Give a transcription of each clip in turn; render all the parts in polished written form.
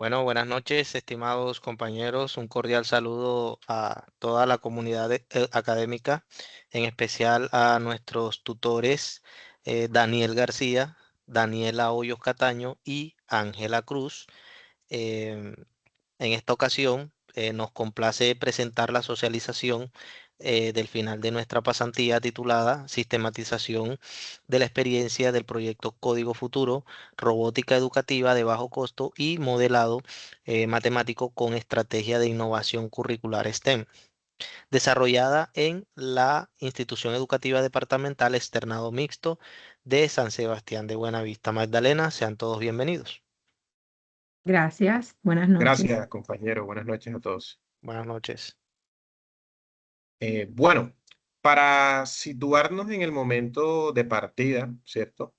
Bueno, buenas noches, estimados compañeros. Un cordial saludo a toda la comunidad académica, en especial a nuestros tutores Daniel García, Daniela Hoyos Cataño y Ángela Cruz. Em, en esta ocasión nos complace presentar la socialización del final de nuestra pasantía titulada Sistematización de la experiencia del proyecto Código Futuro, Robótica Educativa de bajo costo y modelado matemático con estrategia de innovación curricular STEM, desarrollada en la Institución Educativa Departamental Externado Mixto de San Sebastián de Buenavista, Magdalena. Sean todos bienvenidos. Gracias, buenas noches. Gracias, compañero. Buenas noches a todos. Buenas noches. Bueno, para situarnos en el momento de partida, ¿cierto?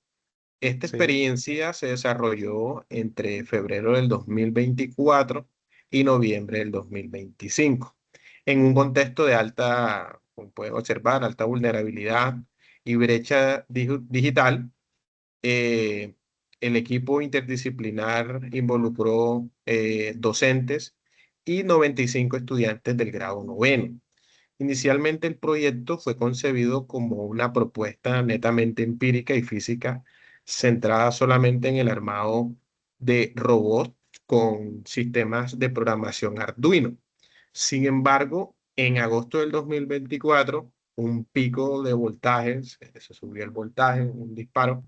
Esta Sí. experiencia se desarrolló entre febrero del 2024 y noviembre del 2025, en un contexto de alta, como pueden observar, alta vulnerabilidad y brecha digital. eh, el equipo interdisciplinar involucró docentes y 95 estudiantes del grado noveno. Inicialmente el proyecto fue concebido como una propuesta netamente empírica y física, centrada solamente en el armado de robots con sistemas de programación Arduino. Sin embargo, en agosto del 2024, un pico de voltajes, se subió el voltaje, un disparo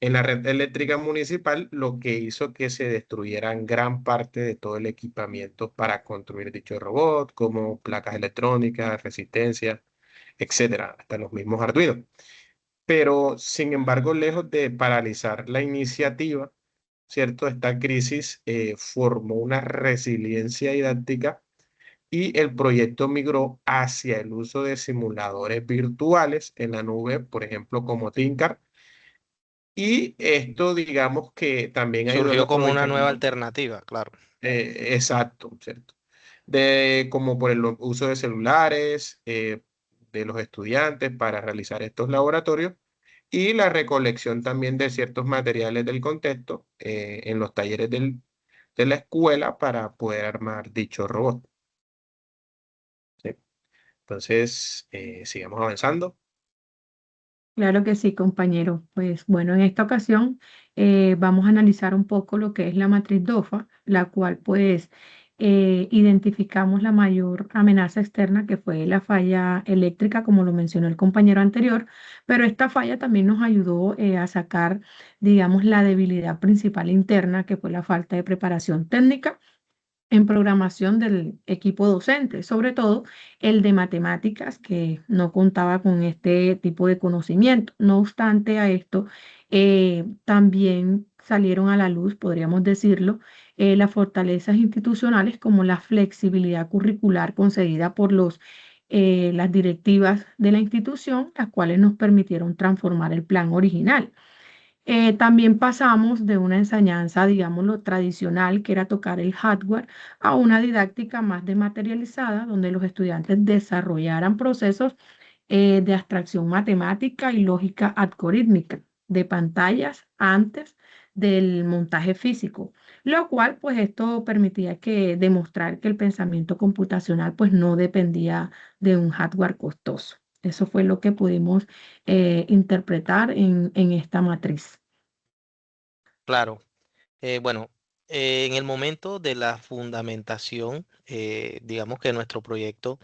en la red eléctrica municipal, lo que hizo que se destruyeran gran parte de todo el equipamiento para construir dicho robot, como placas electrónicas, resistencia, etcétera, hasta los mismos Arduino. Pero, sin embargo, lejos de paralizar la iniciativa, ¿cierto? Esta crisis formó una resiliencia didáctica y el proyecto migró hacia el uso de simuladores virtuales en la nube, por ejemplo, como Tinker, y esto, digamos que también ayudó al Surgió como una nueva aprovechamiento, alternativa, claro. exacto, ¿cierto? De, como por el uso de celulares de los estudiantes para realizar estos laboratorios y la recolección también de ciertos materiales del contexto en los talleres de la escuela para poder armar dicho robot. ¿Sí? Entonces, sigamos avanzando. Claro que sí, compañero. Pues bueno, en esta ocasión vamos a analizar un poco lo que es la matriz DOFA, la cual pues identificamos la mayor amenaza externa que fue la falla eléctrica, como lo mencionó el compañero anterior, pero esta falla también nos ayudó a sacar, digamos, la debilidad principal interna, que fue la falta de preparación técnica en programación del equipo docente, sobre todo el de matemáticas, que no contaba con este tipo de conocimiento. No obstante a esto, también salieron a la luz, podríamos decirlo, las fortalezas institucionales como la flexibilidad curricular concedida por las directivas de la institución, las cuales nos permitieron transformar el plan original. También pasamos de una enseñanza, digámoslo, tradicional, que era tocar el hardware, a una didáctica más dematerializada, donde los estudiantes desarrollaran procesos de abstracción matemática y lógica algorítmica de pantallas antes del montaje físico, lo cual pues esto permitía que demostrar que el pensamiento computacional pues no dependía de un hardware costoso. Eso fue lo que pudimos interpretar en esta matriz. Claro. Bueno, en el momento de la fundamentación, digamos que nuestro proyecto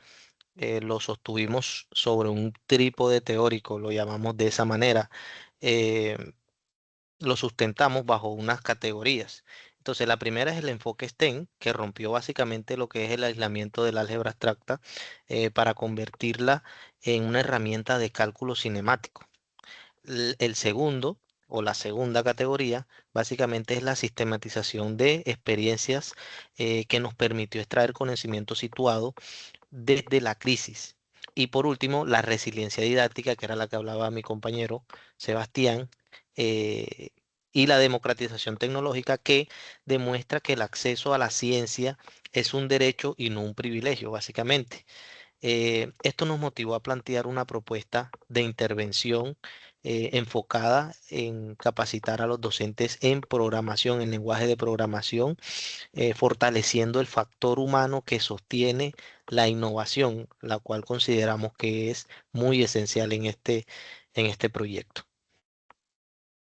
lo sostuvimos sobre un trípode teórico, lo llamamos de esa manera. eh, lo sustentamos bajo unas categorías. Entonces, la primera es el enfoque STEM, que rompió básicamente lo que es el aislamiento del álgebra abstracta para convertirla en una herramienta de cálculo cinemático. El segundo o la segunda categoría básicamente es la sistematización de experiencias que nos permitió extraer conocimiento situado desde la crisis. Y por último, la resiliencia didáctica, que era la que hablaba mi compañero Sebastián, eh, y la democratización tecnológica que demuestra que el acceso a la ciencia es un derecho y no un privilegio, básicamente. Esto nos motivó a plantear una propuesta de intervención enfocada en capacitar a los docentes en programación, en lenguaje de programación, fortaleciendo el factor humano que sostiene la innovación, la cual consideramos que es muy esencial en este proyecto.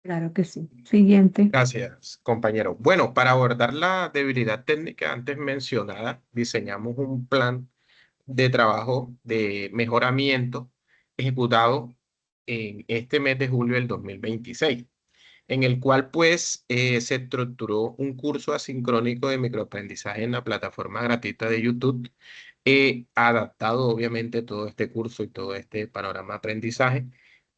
Claro que sí. Siguiente. Gracias, compañero. Bueno, para abordar la debilidad técnica antes mencionada, diseñamos un plan de trabajo de mejoramiento ejecutado en este mes de julio del 2026, en el cual pues se estructuró un curso asincrónico de microaprendizaje en la plataforma gratuita de YouTube. He adaptado obviamente todo este curso y todo este panorama de aprendizaje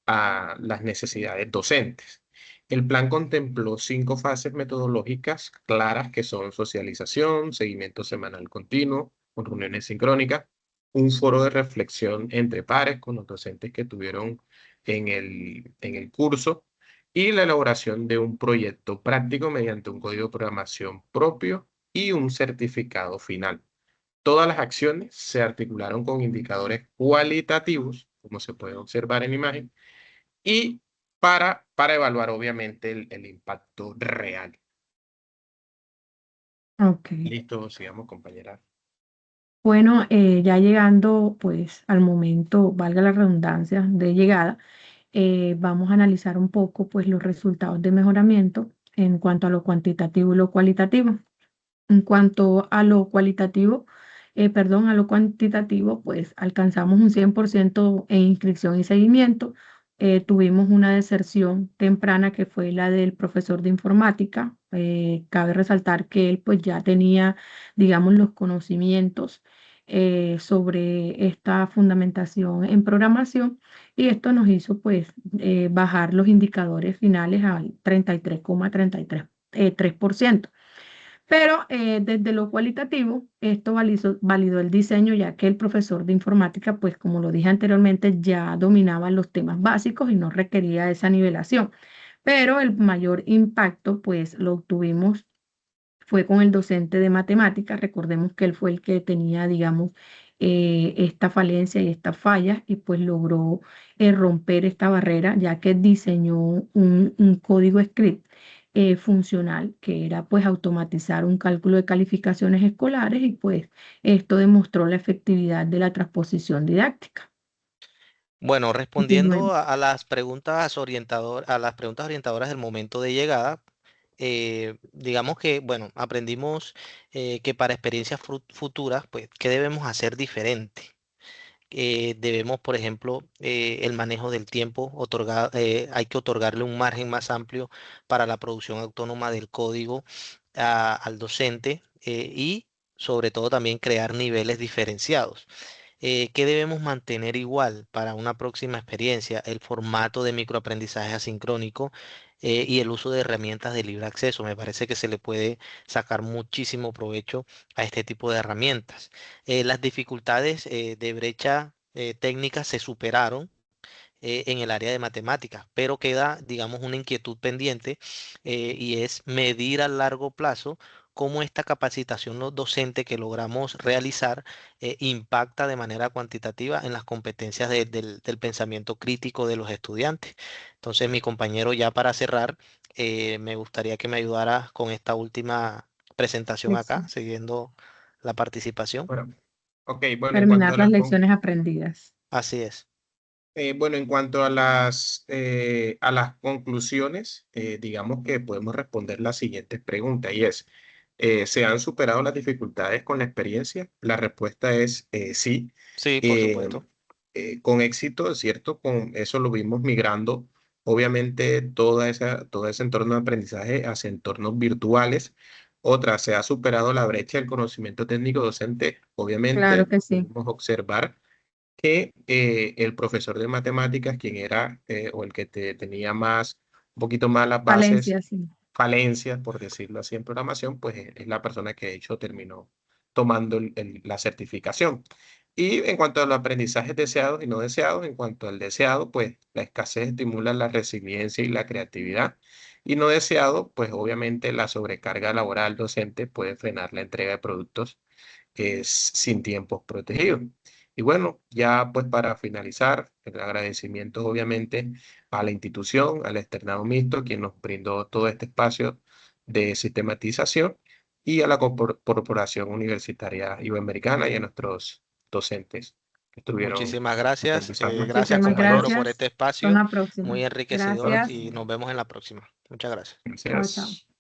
a las necesidades docentes. El plan contempló 5 fases metodológicas claras que son socialización, seguimiento semanal continuo, con reuniones sincrónicas, un foro de reflexión entre pares con los docentes que tuvieron en el curso y la elaboración de un proyecto práctico mediante un código de programación propio y un certificado final. Todas las acciones se articularon con indicadores cualitativos, como se puede observar en la imagen, y para evaluar obviamente el impacto real. Ok. Listo, sigamos, compañera. Bueno, ya llegando pues al momento, valga la redundancia, de llegada, vamos a analizar un poco pues los resultados de mejoramiento en cuanto a lo cuantitativo y lo cualitativo. En cuanto a lo cualitativo, perdón, a lo cuantitativo, pues alcanzamos un 100% en inscripción y seguimiento. Tuvimos una deserción temprana que fue la del profesor de informática. Cabe resaltar que él pues ya tenía, digamos, los conocimientos sobre esta fundamentación en programación y esto nos hizo pues bajar los indicadores finales al 33,33%. Pero desde lo cualitativo, esto validó el diseño, ya que el profesor de informática, pues como lo dije anteriormente, ya dominaba los temas básicos y no requería esa nivelación. Pero el mayor impacto, pues lo obtuvimos fue con el docente de matemáticas. Recordemos que él fue el que tenía, digamos, esta falencia y estas fallas y pues logró romper esta barrera, ya que diseñó un código script funcional que era pues automatizar un cálculo de calificaciones escolares y pues esto demostró la efectividad de la transposición didáctica. Bueno, respondiendo Continuemos. a las preguntas a las preguntas orientadoras del momento de llegada, digamos que, bueno, aprendimos que para experiencias futuras, pues, ¿qué debemos hacer diferente? Debemos, por ejemplo, el manejo del tiempo, hay que otorgarle un margen más amplio para la producción autónoma del código al docente y sobre todo también crear niveles diferenciados. ¿Qué debemos mantener igual para una próxima experiencia? El formato de microaprendizaje asincrónico y el uso de herramientas de libre acceso. Me parece que se le puede sacar muchísimo provecho a este tipo de herramientas. Las dificultades de brecha técnica se superaron en el área de matemáticas, pero queda, digamos, una inquietud pendiente y es medir a largo plazo cómo esta capacitación docente que logramos realizar impacta de manera cuantitativa en las competencias del pensamiento crítico de los estudiantes. Entonces, mi compañero, ya para cerrar, me gustaría que me ayudara con esta última presentación acá, Lección. siguiendo la participación. Bueno, ok, bueno, en cuanto Terminar a las lecciones aprendidas. Así es. bueno, en cuanto a las conclusiones, digamos que podemos responder la siguiente pregunta y es, ¿se han superado las dificultades con la experiencia? La respuesta es sí. Sí, por Eh, supuesto. con éxito, es cierto, con eso lo vimos migrando, obviamente, todo ese entorno de aprendizaje hacia entornos virtuales. Otra, se ha superado la brecha del conocimiento técnico docente. Claro Obviamente, que sí. pudimos observar que el profesor de matemáticas, quien era o el que tenía un poquito más las bases, Valencia, sí. falencias, por decirlo así, en programación, pues es la persona que de hecho terminó tomando la certificación. Y en cuanto a los aprendizajes deseados y no deseados, en cuanto al deseado, pues la escasez estimula la resiliencia y la creatividad. Y no deseado, pues obviamente la sobrecarga laboral docente puede frenar la entrega de productos sin tiempos protegidos. Y bueno, ya pues para finalizar, el agradecimiento obviamente a la institución, al externado mixto, quien nos brindó todo este espacio de sistematización, y a la Corporación Universitaria Iberoamericana y a nuestros docentes que estuvieron Muchísimas gracias. supervisando Gracias, Muchísimas esta compañero, por gracias. este Hasta espacio una próxima. muy enriquecedor Gracias. y nos vemos en la próxima. Muchas gracias. Chao, chao. Gracias.